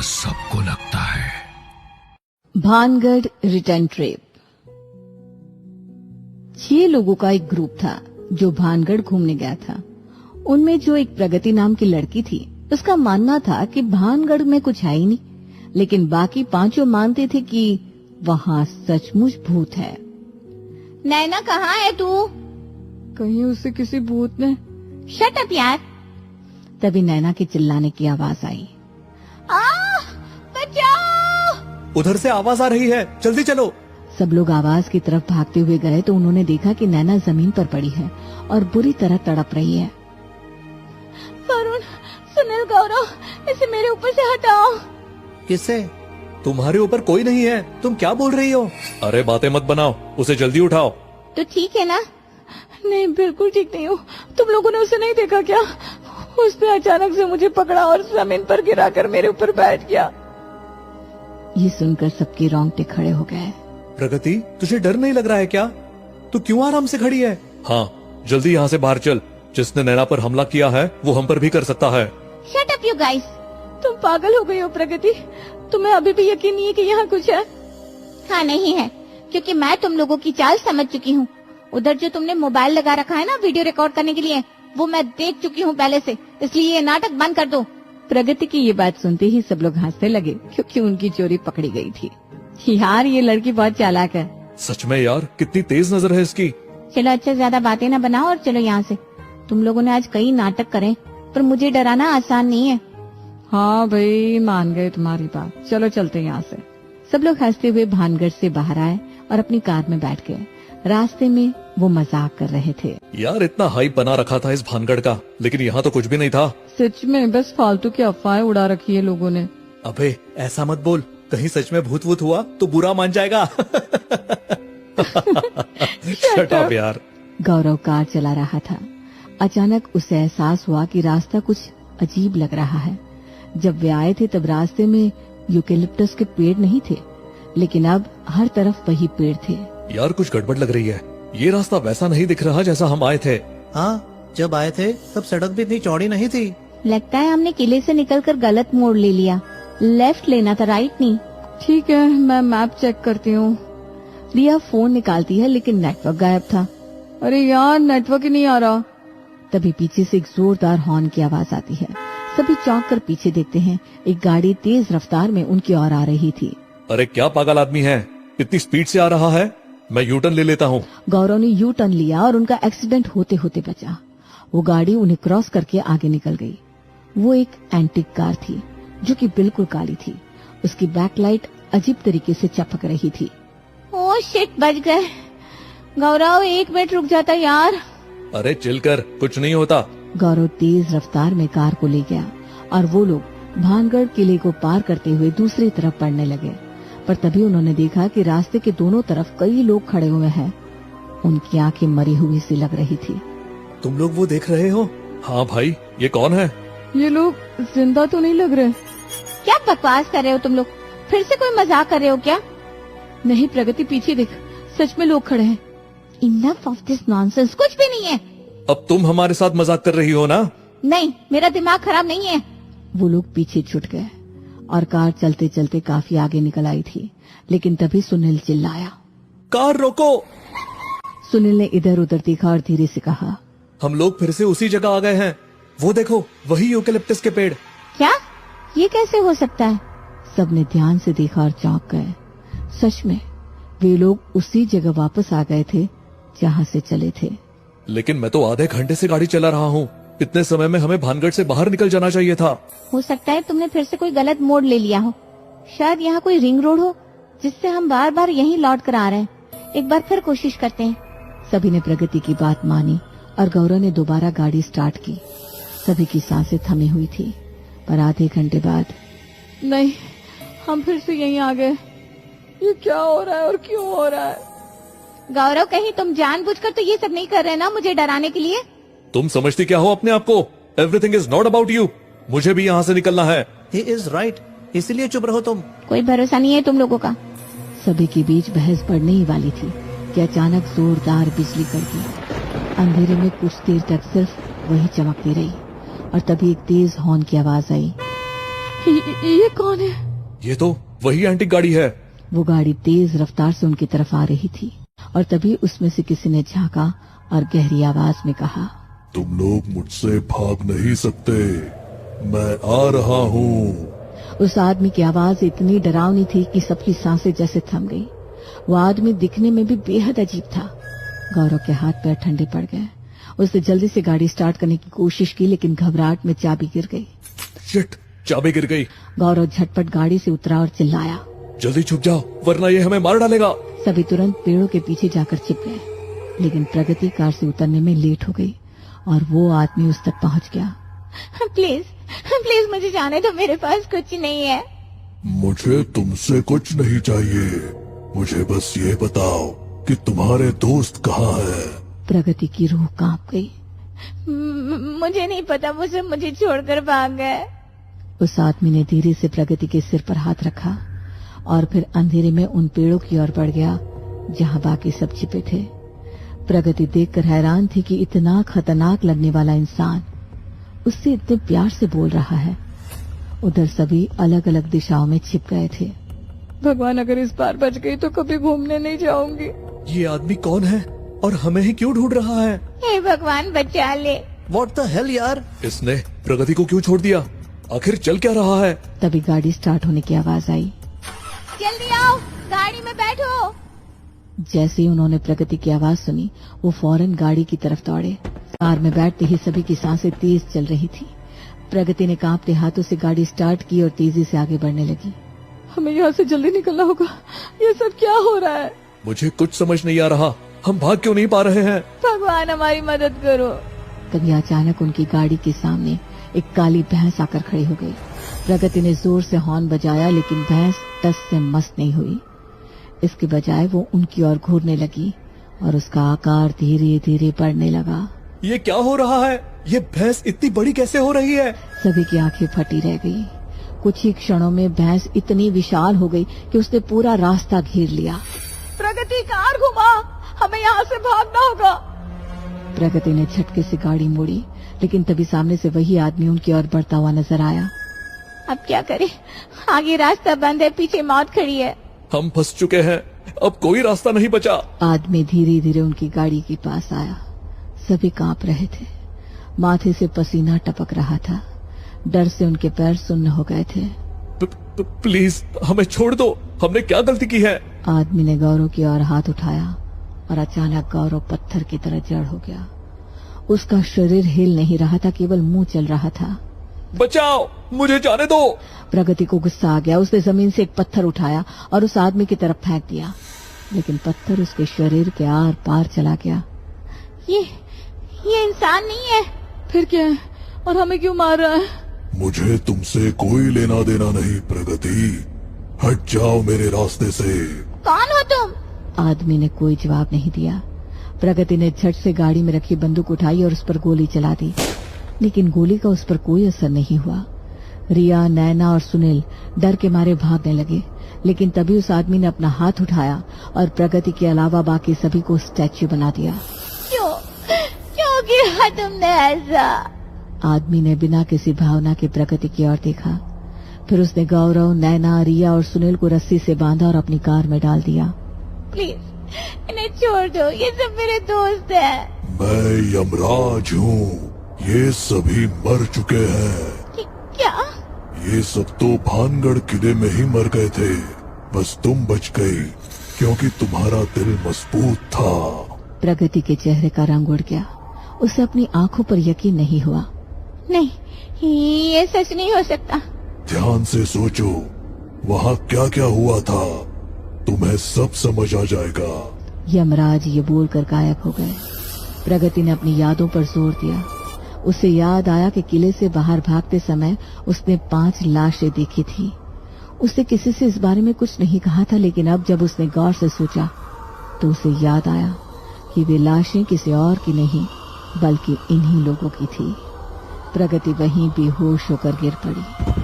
सबको लगता है। Bhangarh return trip. 6 लोगों का एक ग्रुप था जो भानगढ़ घूमने गया था। उनमें जो एक प्रगति नाम की लड़की थी, उसका मानना था कि भानगढ़ में कुछ है ही नहीं, लेकिन बाकी 5 मानते थे कि वहाँ सचमुच भूत है। नैना कहाँ है तू? कहीं उसे किसी भूत ने। शट अप यार। तभी नैना के चिल्लाने की आवाज आई। बचाओ! उधर से आवाज आ रही है, जल्दी चलो। सब लोग आवाज की तरफ भागते हुए गए तो उन्होंने देखा कि नैना जमीन पर पड़ी है और बुरी तरह तड़प रही है। वरुण, सुनील, गौरव, इसे मेरे ऊपर से हटाओ। किससे? तुम्हारे ऊपर कोई नहीं है, तुम क्या बोल रही हो? अरे बातें मत बनाओ, उसे जल्दी उठाओ। तो ठीक है ना? नहीं, बिल्कुल ठीक नहीं हूँ। तुम लोगों ने उसे नहीं देखा क्या? उसने अचानक से मुझे पकड़ा और जमीन पर गिराकर मेरे ऊपर बैठ गया। ये सुनकर सबके रोंगटे खड़े हो गए। प्रगति, तुझे डर नहीं लग रहा है क्या? तू क्यों आराम से खड़ी है? हाँ, जल्दी यहाँ से बाहर चल। जिसने नैना पर हमला किया है वो हम पर भी कर सकता है। Shut up you guys. तुम पागल हो गई हो प्रगति। तुम्हें अभी भी यकीन नहीं है कि यहाँ कुछ है? हाँ, नहीं है, क्योंकि मैं तुम लोगों की चाल समझ चुकी हूँ। उधर जो तुमने मोबाइल लगा रखा है ना वीडियो रिकॉर्ड करने के लिए, वो मैं देख चुकी हूँ पहले से, इसलिए ये नाटक बंद कर दो। प्रगति की ये बात सुनते ही सब लोग हंसने लगे, क्योंकि उनकी चोरी पकड़ी गई थी। यार, ये लड़की बहुत चालाक है। सच में यार, कितनी तेज नजर है इसकी। चलो अच्छा, ज्यादा बातें ना बनाओ और चलो यहाँ से। तुम लोगों ने आज कई नाटक करे, पर मुझे डराना आसान नहीं है। हाँ भाई, मान गए तुम्हारी बात। चलो चलते हैं यहाँ से। सब लोग हंसते हुए भानगढ़ से बाहर आए और अपनी कार में बैठ गए। रास्ते में वो मजाक कर रहे थे। यार, इतना हाइप बना रखा था इस भानगढ़ का, लेकिन यहाँ तो कुछ भी नहीं था। सच में बस फालतू की अफवाहें उड़ा रखी है लोगों ने। अबे ऐसा मत बोल, कहीं सच में भूत वूत हुआ तो बुरा मान जाएगा। शट अप यार। गौरव कार चला रहा था। अचानक उसे एहसास हुआ कि रास्ता कुछ अजीब लग रहा है। जब वे आए थे तब रास्ते में यूकेलिप्टस के पेड़ नहीं थे, लेकिन अब हर तरफ वही पेड़ थे। यार, कुछ गड़बड़ लग रही है। ये रास्ता वैसा नहीं दिख रहा जैसा हम आए थे। हाँ, जब आए थे तब सड़क भी इतनी चौड़ी नहीं थी। लगता है हमने किले से निकलकर गलत मोड़ ले लिया। लेफ्ट लेना था, राइट नहीं। ठीक है, मैं मैप चेक करती हूँ। रिया फोन निकालती है, लेकिन नेटवर्क गायब था। अरे यार, नेटवर्क ही नहीं आ रहा। तभी पीछे से एक जोरदार हॉर्न की आवाज आती है। सभी चौंक कर पीछे देखते हैं। एक गाड़ी तेज रफ्तार में उनकी ओर आ रही थी। अरे क्या पागल आदमी है, इतनी स्पीड से आ रहा है। मैं यू टर्न ले लेता हूँ। गौरव ने यू टर्न लिया और उनका एक्सीडेंट होते होते बचा। वो गाड़ी उन्हें क्रॉस करके आगे निकल गई। वो एक एंटीक कार थी जो कि बिल्कुल काली थी। उसकी बैकलाइट अजीब तरीके से चमक रही थी। ओह शिट, बच गए। गौरव, 1 मिनट रुक जाता यार। अरे चिल कर, कुछ नहीं होता। गौरव तेज रफ्तार में कार को ले गया और वो लोग भानगढ़ किले को पार करते हुए दूसरी तरफ बढ़ने लगे। पर तभी उन्होंने देखा कि रास्ते के दोनों तरफ कई लोग खड़े हुए हैं। उनकी आंखें मरी हुई सी लग रही थी। तुम लोग वो देख रहे हो? हाँ भाई, ये कौन है? ये लोग जिंदा तो नहीं लग रहे। क्या बकवास कर रहे हो तुम लोग? फिर से कोई मजाक कर रहे हो क्या? नहीं प्रगति, पीछे देख, सच में लोग खड़े हैं। Enough of this nonsense. कुछ भी नहीं है। अब तुम हमारे साथ मजाक कर रही हो ना? नहीं, मेरा दिमाग खराब नहीं है। वो लोग पीछे छूट गए और कार चलते चलते काफी आगे निकल आई थी। लेकिन तभी सुनील चिल्लाया, कार रोको। सुनील ने इधर उधर देखा और धीरे से कहा, हम लोग फिर से उसी जगह आ गए हैं। वो देखो, वही यूकेलिप्टस के पेड़। क्या? ये कैसे हो सकता है? सबने ध्यान से देखा और चौंक गए। सच में वे लोग उसी जगह वापस आ गए थे जहाँ से चले थे। लेकिन मैं तो आधे घंटे से गाड़ी चला रहा हूँ। इतने समय में हमें भानगढ़ से बाहर निकल जाना चाहिए था। हो सकता है तुमने फिर से कोई गलत मोड़ ले लिया हो। शायद यहाँ कोई रिंग रोड हो जिससे हम बार बार यहीं लौट कर आ रहे हैं। एक बार फिर कोशिश करते हैं। सभी ने प्रगति की बात मानी और गौरव ने दोबारा गाड़ी स्टार्ट की। सभी की सांसें थमी हुई थी। पर आधे घंटे बाद, नहीं, हम फिर से यहीं आ गए। ये क्या हो रहा है और क्यों हो रहा है? गौरव, कहीं तुम जानबूझकर तो ये सब नहीं कर रहे ना मुझे डराने के लिए? तुम समझती क्या हो अपने आप को? Everything is not about you. मुझे भी यहाँ से निकलना है। ही इज राइट, इसीलिए चुप रहो तुम। कोई भरोसा नहीं है तुम लोगों का। सभी के बीच बहस बढ़ने ही वाली थी कि अचानक जोरदार बिजली कड़की। अंधेरे में कुछ देर तक सिर्फ वही चमकती रही और तभी एक तेज हॉर्न की आवाज आई। ये कौन है? ये तो वही एंटीक गाड़ी है। वो गाड़ी तेज रफ्तार से उनकी तरफ आ रही थी और तभी उसमें से किसी ने झांका और गहरी आवाज में कहा, तुम लोग मुझसे भाग नहीं सकते, मैं आ रहा हूँ। उस आदमी की आवाज इतनी डरावनी थी कि सबकी सांसें जैसे थम गई। वो आदमी दिखने में भी बेहद अजीब था। गौरव के हाथ पैर ठंडे पड़ गए। उसने जल्दी से गाड़ी स्टार्ट करने की कोशिश की, लेकिन घबराहट में चाबी गिर गई। शिट, चाबी गिर गई। गौरव झटपट गाड़ी से उतरा और चिल्लाया, जल्दी छुप जाओ वरना ये हमें मार डालेगा। सभी तुरंत पेड़ों के पीछे जाकर छिप गए, लेकिन प्रगति कार से उतरने में लेट हो गई और वो आदमी उस तक पहुंच गया। प्लीज प्लीज मुझे जाने दो, मेरे पास कुछ नहीं है। मुझे तुमसे कुछ नहीं चाहिए, मुझे बस ये बताओ कि तुम्हारे दोस्त कहाँ है। प्रगति की रूह कांप गई। मुझे नहीं पता, वो सब मुझे छोड़कर भाग गए। उस आदमी ने धीरे से प्रगति के सिर पर हाथ रखा और फिर अंधेरे में उन पेड़ों की ओर बढ़ गया जहां बाकी सब छिपे थे। प्रगति देखकर हैरान थी कि इतना खतरनाक लगने वाला इंसान उससे इतने प्यार से बोल रहा है। उधर सभी अलग अलग दिशाओं में छिप गए थे। भगवान, अगर इस बार बच गई तो कभी घूमने नहीं जाऊंगी। ये आदमी कौन है और हमें ही क्यों ढूंढ रहा है? हे भगवान, बचा ले। व्हाट द हेल यार। इसने प्रगति को क्यों छोड़ दिया? आखिर चल क्या रहा है? तभी गाड़ी स्टार्ट होने की आवाज आई। जल्दी आओ, गाड़ी में बैठो। जैसे ही उन्होंने प्रगति की आवाज सुनी, वो फौरन गाड़ी की तरफ दौड़े। कार में बैठते ही सभी की सांसें तेज चल रही थी। प्रगति ने कांपते हाथों से गाड़ी स्टार्ट की और तेजी से आगे बढ़ने लगी। हमें यहाँ से जल्दी निकलना होगा। ये सब क्या हो रहा है? मुझे कुछ समझ नहीं आ रहा। हम भाग क्यों नहीं पा रहे हैं? भगवान, हमारी मदद करो। तभी अचानक उनकी गाड़ी के सामने एक काली भैंस आकर खड़ी हो गई। प्रगति ने जोर से हॉर्न बजाया, लेकिन भैंस टस से मस नहीं हुई। इसके बजाय वो उनकी ओर घूरने लगी और उसका आकार धीरे धीरे बढ़ने लगा। ये क्या हो रहा है? ये भैंस इतनी बड़ी कैसे हो रही है? सभी की आंखें फटी रह गई। कुछ ही क्षणों में भैंस इतनी विशाल हो गई कि उसने पूरा रास्ता घेर लिया। प्रगति, कार घुमा, हमें यहाँ से भागना होगा। प्रगति ने झटके से गाड़ी मोड़ी, लेकिन तभी सामने से वही आदमी उनकी ओर बढ़ता हुआ नजर आया। अब क्या करें? आगे रास्ता बंद है, पीछे मौत खड़ी है। हम फंस चुके हैं, अब कोई रास्ता नहीं बचा। आदमी धीरे धीरे उनकी गाड़ी के पास आया। सभी कांप रहे थे। माथे से पसीना टपक रहा था। डर से उनके पैर सुन्न हो गए थे। प्लीज हमें छोड़ दो, हमने क्या गलती की है? आदमी ने गौरव की ओर हाथ उठाया और अचानक गौरव पत्थर की तरह जड़ हो गया। उसका शरीर हिल नहीं रहा था, केवल मुंह चल रहा था। बचाओ, मुझे जाने दो। प्रगति को गुस्सा आ गया। उसने जमीन से एक पत्थर उठाया और उस आदमी की तरफ फेंक दिया, लेकिन पत्थर उसके शरीर के आर पार चला गया। ये इंसान नहीं है। फिर क्या है? और हमें क्यों मार रहा है? मुझे तुमसे कोई लेना देना नहीं प्रगति, हट जाओ मेरे रास्ते से। कौन हो तुम? आदमी ने कोई जवाब नहीं दिया। प्रगति ने झट से गाड़ी में रखी बंदूक उठाई और उस पर गोली चला दी, लेकिन गोली का उस पर कोई असर नहीं हुआ। रिया, नैना और सुनील डर के मारे भागने लगे, लेकिन तभी उस आदमी ने अपना हाथ उठाया और प्रगति के अलावा बाकी सभी को स्टैच्यू बना दिया। क्यों किया तुमने ऐसा? आदमी ने बिना किसी भावना के प्रगति की ओर देखा। फिर उसने गौरव, नैना, रिया और सुनील को रस्सी से बांधा और अपनी कार में डाल दिया। प्लीज इन्हें छोड़ दो, ये सब मेरे दोस्त हैं। मैं यमराज हूँ, ये सभी मर चुके हैं। क्या? ये सब तो भानगढ़ किले में ही मर गए थे, बस तुम बच गई क्योंकि तुम्हारा दिल मजबूत था। प्रगति के चेहरे का रंग उड़ गया। उसे अपनी आंखों पर यकीन नहीं हुआ। नहीं, ये सच नहीं हो सकता। ध्यान से सोचो, वहाँ क्या क्या हुआ था, तुम्हें सब समझ आ जाएगा। यमराज ये बोलकर गायब हो गए। प्रगति ने अपनी यादों पर जोर दिया। उसे याद आया कि किले से बाहर भागते समय उसने 5 लाशें देखी थी। उसने किसी से इस बारे में कुछ नहीं कहा था, लेकिन अब जब उसने गौर से सोचा तो उसे याद आया कि वे लाशें किसी और की नहीं बल्कि इन्हीं लोगों की थी। प्रगति वहीं बेहोश होकर गिर पड़ी।